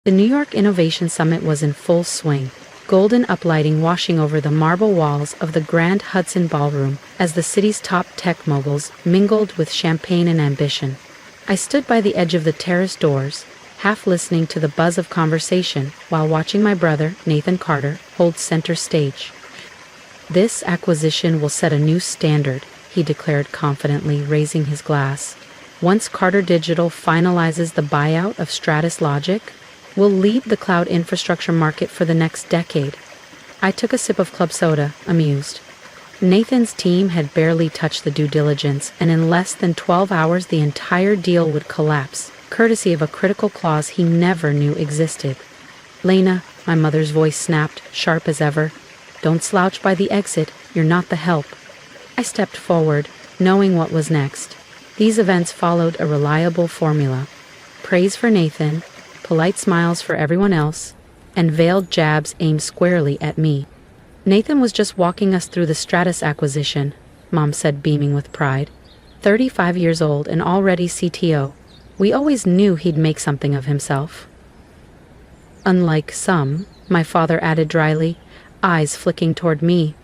The New York Innovation Summit was in full swing, golden uplighting washing over the marble walls of the Grand Hudson Ballroom as the city's top tech moguls mingled with champagne and ambition. I stood by the edge of the terrace doors, half listening to the buzz of conversation while watching my brother, Nathan Carter, hold center stage. "This acquisition will set a new standard," he declared confidently, raising his glass. "Once Carter Digital finalizes the buyout of Stratus Logic, we'll lead the cloud infrastructure market for the next decade." I took a sip of club soda, amused. Nathan's team had barely touched the due diligence, and in less than 12 hours the entire deal would collapse, courtesy of a critical clause he never knew existed. "Lena," my mother's voice snapped, sharp as ever, "don't slouch by the exit, you're not the help." I stepped forward, knowing what was next. These events followed a reliable formula. Praise for Nathan, polite smiles for everyone else, and veiled jabs aimed squarely at me. "Nathan was just walking us through the Stratus acquisition," Mom said, beaming with pride. 35 years old and already CTO. We always knew he'd make something of himself. "Unlike some," my father added dryly, eyes flicking toward me.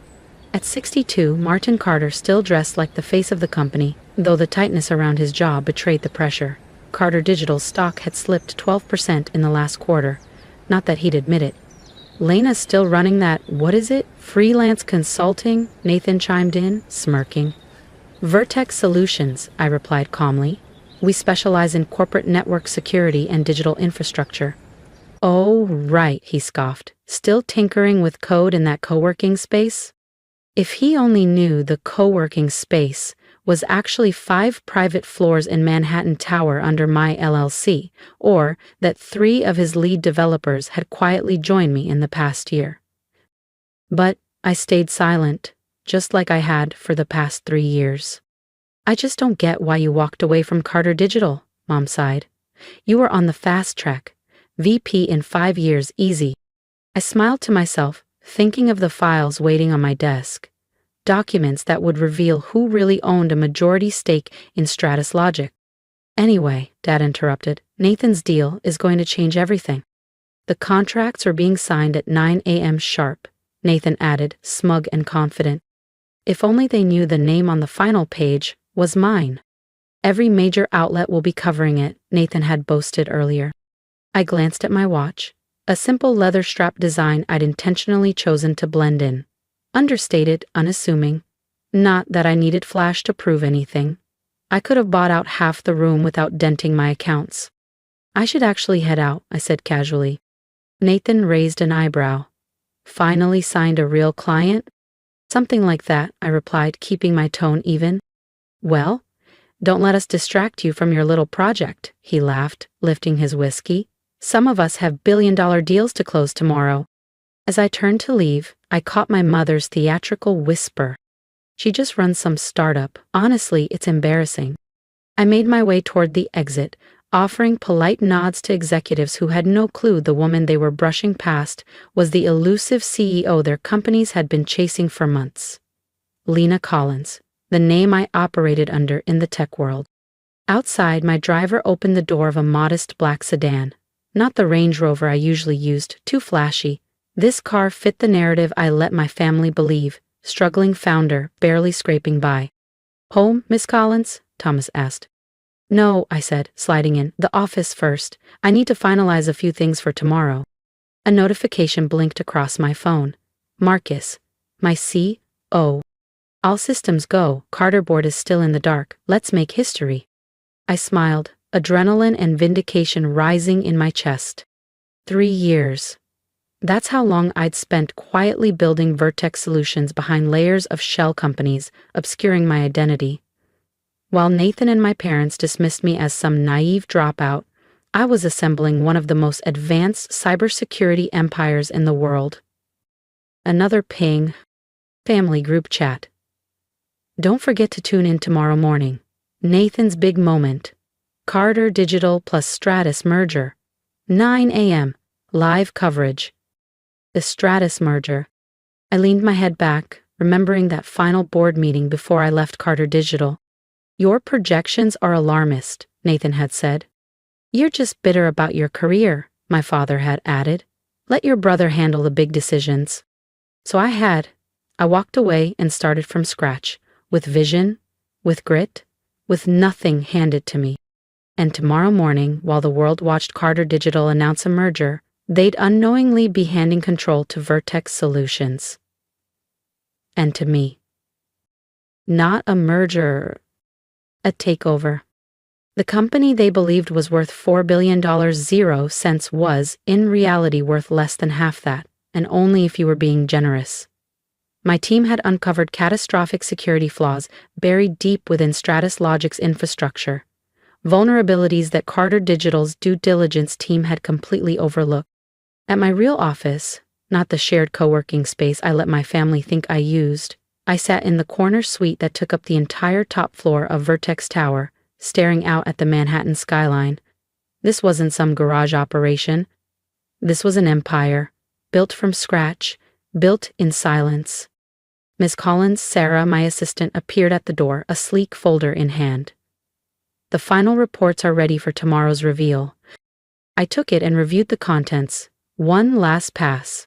At 62, Martin Carter still dressed like the face of the company, though the tightness around his jaw betrayed the pressure. Carter Digital's stock had slipped 12% in the last quarter. Not that he'd admit it. "Lena's still running that, what is it, freelance consulting?" Nathan chimed in, smirking. "Vertex Solutions," I replied calmly. "We specialize in corporate network security and digital infrastructure." "Oh, right," he scoffed. "Still tinkering with code in that co-working space?" If he only knew the co-working space was actually 5 private floors in Manhattan Tower under my LLC, or that 3 of his lead developers had quietly joined me in the past year. But I stayed silent, just like I had for the past 3 years. "I just don't get why you walked away from Carter Digital," Mom sighed. "You were on the fast track. VP in 5 years, easy." I smiled to myself, thinking of the files waiting on my desk. Documents that would reveal who really owned a majority stake in Stratus Logic. "Anyway," Dad interrupted, "Nathan's deal is going to change everything." "The contracts are being signed at 9 a.m. sharp," Nathan added, smug and confident. If only they knew the name on the final page was mine. "Every major outlet will be covering it," Nathan had boasted earlier. I glanced at my watch, a simple leather strap design I'd intentionally chosen to blend in. Understated, unassuming. Not that I needed flash to prove anything. I could have bought out half the room without denting my accounts. "I should actually head out," I said casually. Nathan raised an eyebrow. "Finally signed a real client?" "Something like that," I replied, keeping my tone even. "Well, don't let us distract you from your little project," he laughed, lifting his whiskey. "Some of us have billion-dollar deals to close tomorrow." As I turned to leave, I caught my mother's theatrical whisper. "She just runs some startup. Honestly, it's embarrassing." I made my way toward the exit, offering polite nods to executives who had no clue the woman they were brushing past was the elusive CEO their companies had been chasing for months. Lena Collins, the name I operated under in the tech world. Outside, my driver opened the door of a modest black sedan. Not the Range Rover I usually used, too flashy. This car fit the narrative I let my family believe, struggling founder, barely scraping by. "Home, Miss Collins?" Thomas asked. "No," I said, sliding in. "The office first. I need to finalize a few things for tomorrow." A notification blinked across my phone. "Marcus, my C.O. All systems go. Carter board is still in the dark. Let's make history." I smiled, adrenaline and vindication rising in my chest. 3 years. That's how long I'd spent quietly building Vertex Solutions behind layers of shell companies, obscuring my identity. While Nathan and my parents dismissed me as some naive dropout, I was assembling one of the most advanced cybersecurity empires in the world. Another ping. Family group chat. "Don't forget to tune in tomorrow morning. Nathan's big moment. Carter Digital plus Stratus merger. 9 a.m. Live coverage." The Stratus merger. I leaned my head back, remembering that final board meeting before I left Carter Digital. "Your projections are alarmist," Nathan had said. "You're just bitter about your career," my father had added. Let your brother handle the big decisions. So I had. I walked away and started from scratch, with vision, with grit, with nothing handed to me. And tomorrow morning, while the world watched Carter Digital announce a merger, they'd unknowingly be handing control to Vertex Solutions. And to me. Not a merger, a takeover. The company they believed was worth $4 billion 0 cents was, in reality, worth less than half that, and only if you were being generous. My team had uncovered catastrophic security flaws buried deep within Stratus Logic's infrastructure, vulnerabilities that Carter Digital's due diligence team had completely overlooked. At my real office, not the shared co-working space I let my family think I used, I sat in the corner suite that took up the entire top floor of Vertex Tower, staring out at the Manhattan skyline. This wasn't some garage operation. This was an empire, built from scratch, built in silence. Miss Collins, Sarah, my assistant, appeared at the door, a sleek folder in hand. The final reports are ready for tomorrow's reveal. I took it and reviewed the contents. One last pass.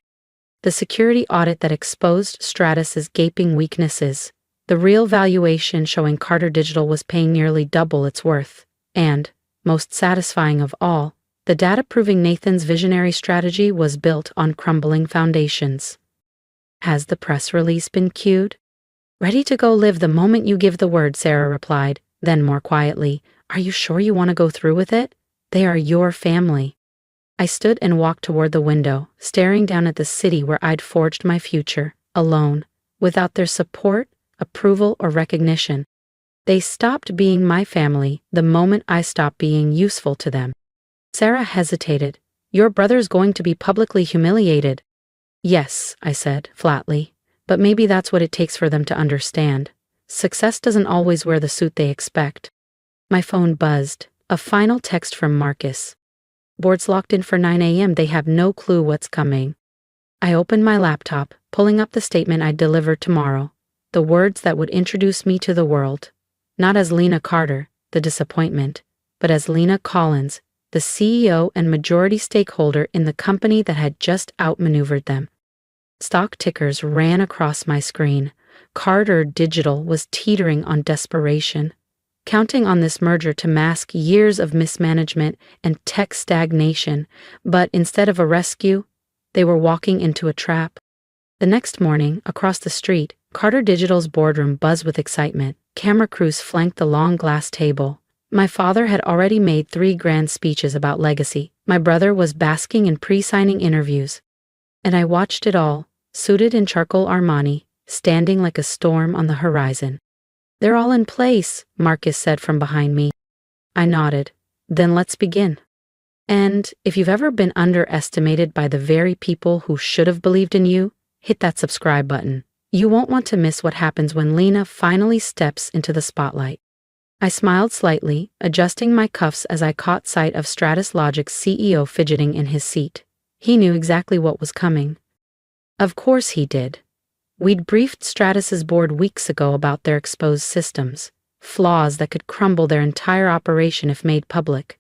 The security audit that exposed Stratus's gaping weaknesses. The real valuation showing Carter Digital was paying nearly double its worth. And, most satisfying of all, the data proving Nathan's visionary strategy was built on crumbling foundations. Has the press release been cued? Ready to go live the moment you give the word, Sarah replied. Then more quietly, are you sure you want to go through with it? They are your family. I stood and walked toward the window, staring down at the city where I'd forged my future, alone, without their support, approval, or recognition. They stopped being my family the moment I stopped being useful to them. Sarah hesitated. Your brother's going to be publicly humiliated. Yes, I said, flatly, but maybe that's what it takes for them to understand. Success doesn't always wear the suit they expect. My phone buzzed. A final text from Marcus. Board's locked in for 9 a.m. They have no clue what's coming. I opened my laptop, pulling up the statement I'd deliver tomorrow. The words that would introduce me to the world. Not as Lena Carter, the disappointment, but as Lena Collins, the CEO and majority stakeholder in the company that had just outmaneuvered them. Stock tickers ran across my screen. Carter Digital was teetering on desperation, counting on this merger to mask years of mismanagement and tech stagnation, but instead of a rescue, they were walking into a trap. The next morning, across the street, Carter Digital's boardroom buzzed with excitement. Camera crews flanked the long glass table. My father had already made 3 grand speeches about legacy. My brother was basking in pre-signing interviews. And I watched it all, suited in charcoal Armani, standing like a storm on the horizon. They're all in place, Marcus said from behind me. I nodded. Then let's begin. And if you've ever been underestimated by the very people who should have believed in you, hit that subscribe button. You won't want to miss what happens when Lena finally steps into the spotlight. I smiled slightly, adjusting my cuffs as I caught sight of Stratus Logic's CEO fidgeting in his seat. He knew exactly what was coming. Of course he did. We'd briefed Stratus's board weeks ago about their exposed systems, flaws that could crumble their entire operation if made public.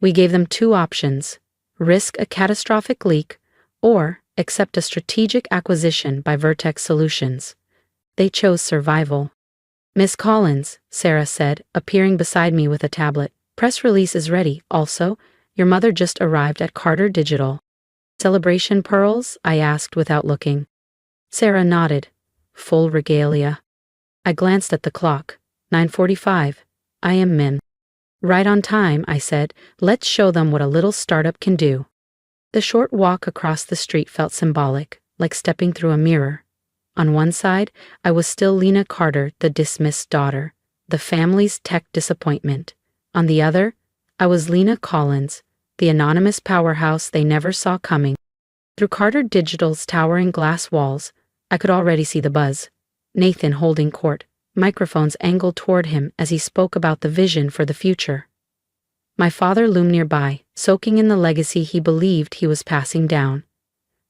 We gave them 2 options: risk a catastrophic leak or accept a strategic acquisition by Vertex Solutions. They chose survival. Miss Collins, Sarah said, appearing beside me with a tablet. Press release is ready. Also, your mother just arrived at Carter Digital. Celebration pearls? I asked without looking. Sarah nodded. Full regalia. I glanced at the clock. 9:45. I am Min. Right on time, I said. Let's show them what a little startup can do. The short walk across the street felt symbolic, like stepping through a mirror. On one side, I was still Lena Carter, the dismissed daughter, the family's tech disappointment. On the other, I was Lena Collins, the anonymous powerhouse they never saw coming. Through Carter Digital's towering glass walls, I could already see the buzz. Nathan holding court, microphones angled toward him as he spoke about the vision for the future. My father loomed nearby, soaking in the legacy he believed he was passing down.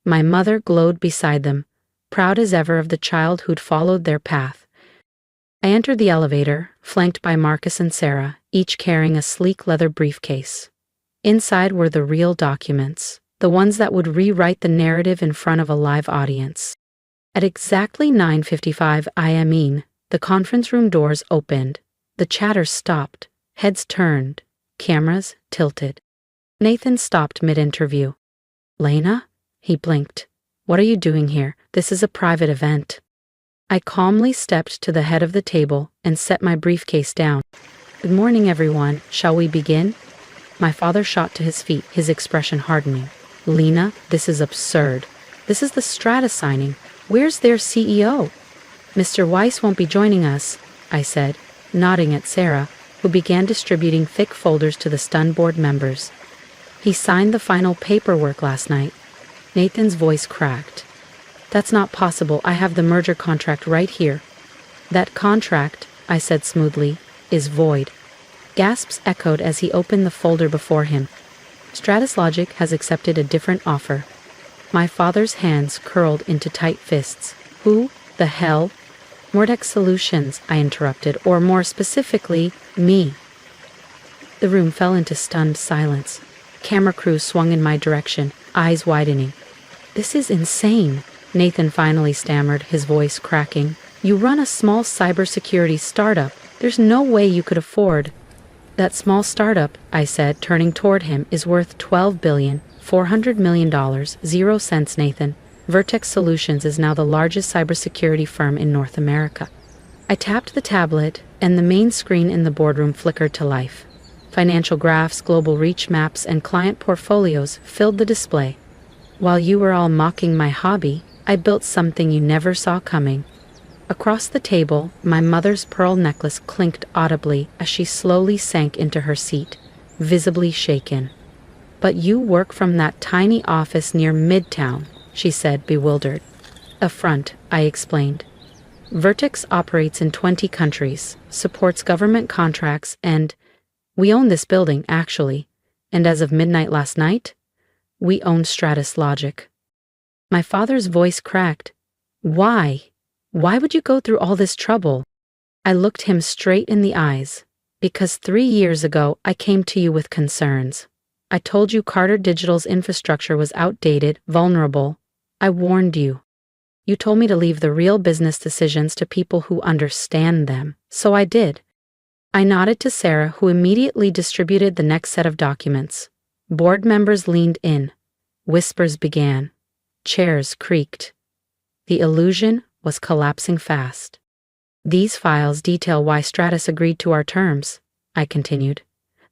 My mother glowed beside them, proud as ever of the child who'd followed their path. I entered the elevator, flanked by Marcus and Sarah, each carrying a sleek leather briefcase. Inside were the real documents, the ones that would rewrite the narrative in front of a live audience. At exactly 9:55 a.m., the conference room doors opened. The chatter stopped, heads turned, cameras tilted. Nathan stopped mid-interview. "Lena?" He blinked. "What are you doing here? This is a private event." I calmly stepped to the head of the table and set my briefcase down. "Good morning, everyone. Shall we begin?" My father shot to his feet, his expression hardening. "Lena, this is absurd. This is the Strata signing. Where's their CEO?" "Mr. Weiss won't be joining us," I said, nodding at Sarah, who began distributing thick folders to the stunned board members. "He signed the final paperwork last night." Nathan's voice cracked. "That's not possible. I have the merger contract right here." "That contract," I said smoothly, "is void." Gasps echoed as he opened the folder before him. "Stratus Logic has accepted a different offer." My father's hands curled into tight fists. "Who the hell?" "Mortex Solutions," I interrupted, "or more specifically, me." The room fell into stunned silence. Camera crews swung in my direction, eyes widening. "This is insane," Nathan finally stammered, his voice cracking. "You run a small cybersecurity startup. There's no way you could afford." "That small startup," I said, turning toward him, "is worth $12,400,000,000, 0 cents, Nathan. Vertex Solutions is now the largest cybersecurity firm in North America." I tapped the tablet, and the main screen in the boardroom flickered to life. Financial graphs, global reach maps, and client portfolios filled the display. "While you were all mocking my hobby, I built something you never saw coming." Across the table, my mother's pearl necklace clinked audibly as she slowly sank into her seat, visibly shaken. "But you work from that tiny office near Midtown," she said, bewildered. "A front," I explained. "Vertex operates in 20 countries, supports government contracts, and we own this building, actually. And as of midnight last night, we own Stratus Logic." My father's voice cracked. "Why? Why would you go through all this trouble?" I looked him straight in the eyes. "Because 3 years ago, I came to you with concerns. I told you Carter Digital's infrastructure was outdated, vulnerable. I warned you. You told me to leave the real business decisions to people who understand them. So I did." I nodded to Sarah, who immediately distributed the next set of documents. Board members leaned in. Whispers began. Chairs creaked. The illusion was collapsing fast. "These files detail why Stratus agreed to our terms," I continued.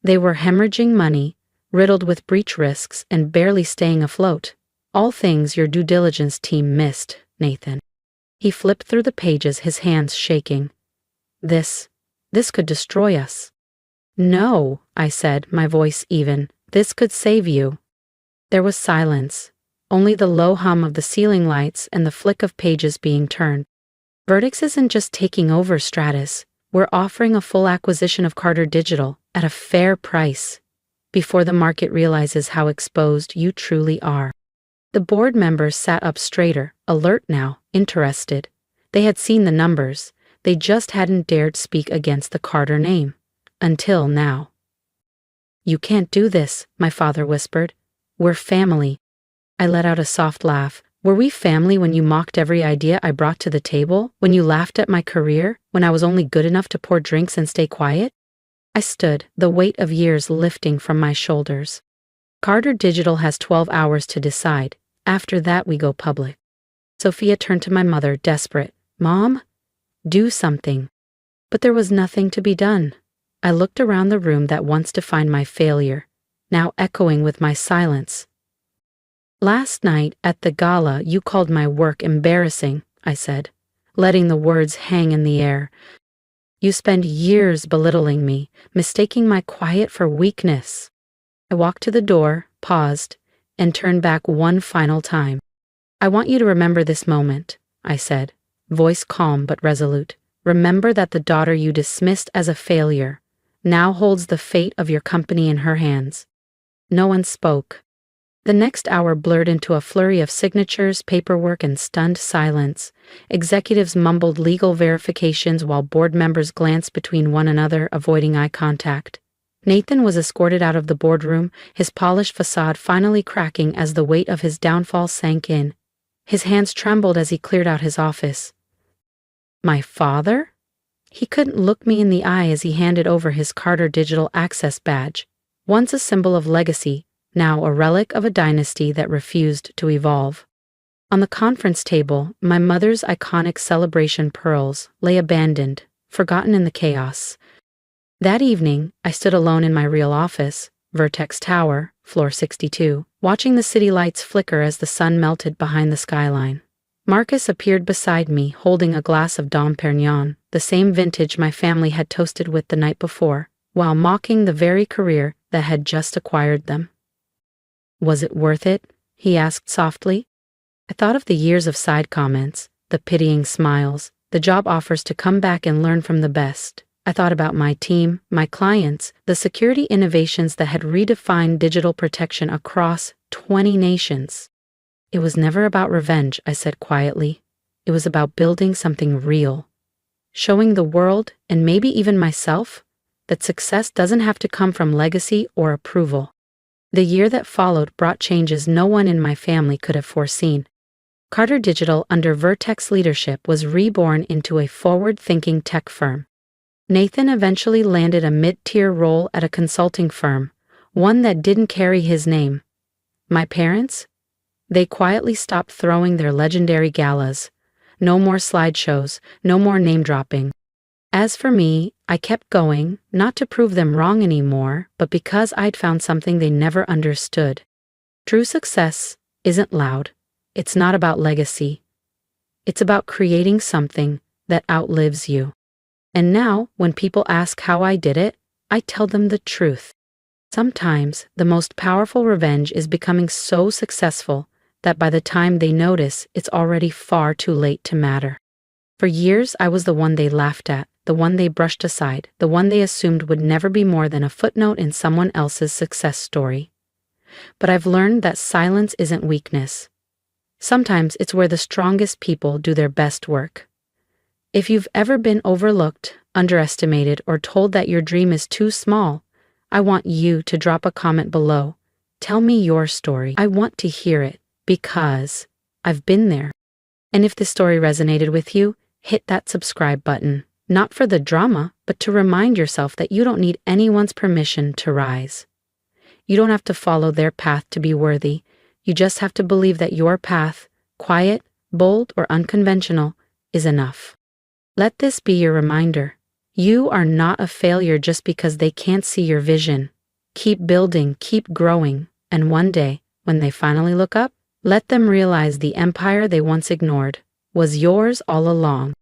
"They were hemorrhaging money, riddled with breach risks, and barely staying afloat. All things your due diligence team missed, Nathan." He flipped through the pages, his hands shaking. This could destroy us." "No," I said, my voice even. "This could save you." There was silence, only the low hum of the ceiling lights and the flick of pages being turned. "Vertex isn't just taking over Stratus. We're offering a full acquisition of Carter Digital at a fair price, before the market realizes how exposed you truly are." The board members sat up straighter, alert now, interested. They had seen the numbers. They just hadn't dared speak against the Carter name. Until now. "You can't do this," my father whispered. "We're family." I let out a soft laugh. "Were we family when you mocked every idea I brought to the table? When you laughed at my career? When I was only good enough to pour drinks and stay quiet?" I stood, the weight of years lifting from my shoulders. "Carter Digital has 12 hours to decide. After that, we go public." Sophia turned to my mother, desperate. "Mom? Do something." But there was nothing to be done. I looked around the room that once defined my failure, now echoing with my silence. "Last night at the gala, you called my work embarrassing," I said, letting the words hang in the air. "You spend years belittling me, mistaking my quiet for weakness." I walked to the door, paused, and turned back one final time. "I want you to remember this moment," I said, voice calm but resolute. "Remember that the daughter you dismissed as a failure now holds the fate of your company in her hands." No one spoke. The next hour blurred into a flurry of signatures, paperwork, and stunned silence. Executives mumbled legal verifications while board members glanced between one another, avoiding eye contact. Nathan was escorted out of the boardroom, his polished facade finally cracking as the weight of his downfall sank in. His hands trembled as he cleared out his office. My father? He couldn't look me in the eye as he handed over his Carter Digital Access badge, once a symbol of legacy, now a relic of a dynasty that refused to evolve. On the conference table, my mother's iconic celebration pearls lay abandoned, forgotten in the chaos. That evening, I stood alone in my real office, Vertex Tower, floor 62, watching the city lights flicker as the sun melted behind the skyline. Marcus appeared beside me, holding a glass of Dom Perignon, the same vintage my family had toasted with the night before, while mocking the very career that had just acquired them. Was it worth it? He asked softly. I thought of the years of side comments, the pitying smiles, the job offers to come back and learn from the best. I thought about my team, my clients, the security innovations that had redefined digital protection across 20 nations. It was never about revenge, I said quietly. It was about building something real. Showing the world, and maybe even myself, that success doesn't have to come from legacy or approval. The year that followed brought changes no one in my family could have foreseen. Carter Digital, under Vertex leadership, was reborn into a forward-thinking tech firm. Nathan eventually landed a mid-tier role at a consulting firm, one that didn't carry his name. My parents? They quietly stopped throwing their legendary galas. No more slideshows, no more name-dropping. As for me, I kept going, not to prove them wrong anymore, but because I'd found something they never understood. True success isn't loud. It's not about legacy. It's about creating something that outlives you. And now, when people ask how I did it, I tell them the truth. Sometimes, the most powerful revenge is becoming so successful that by the time they notice, it's already far too late to matter. For years, I was the one they laughed at, the one they brushed aside, the one they assumed would never be more than a footnote in someone else's success story. But I've learned that silence isn't weakness. Sometimes it's where the strongest people do their best work. If you've ever been overlooked, underestimated, or told that your dream is too small, I want you to drop a comment below. Tell me your story. I want to hear it, because I've been there. And if this story resonated with you, hit that subscribe button, not for the drama, but to remind yourself that you don't need anyone's permission to rise. You don't have to follow their path to be worthy. You just have to believe that your path, quiet, bold, or unconventional, is enough. Let this be your reminder. You are not a failure just because they can't see your vision. Keep building, keep growing, and one day, when they finally look up, let them realize the empire they once ignored was yours all along.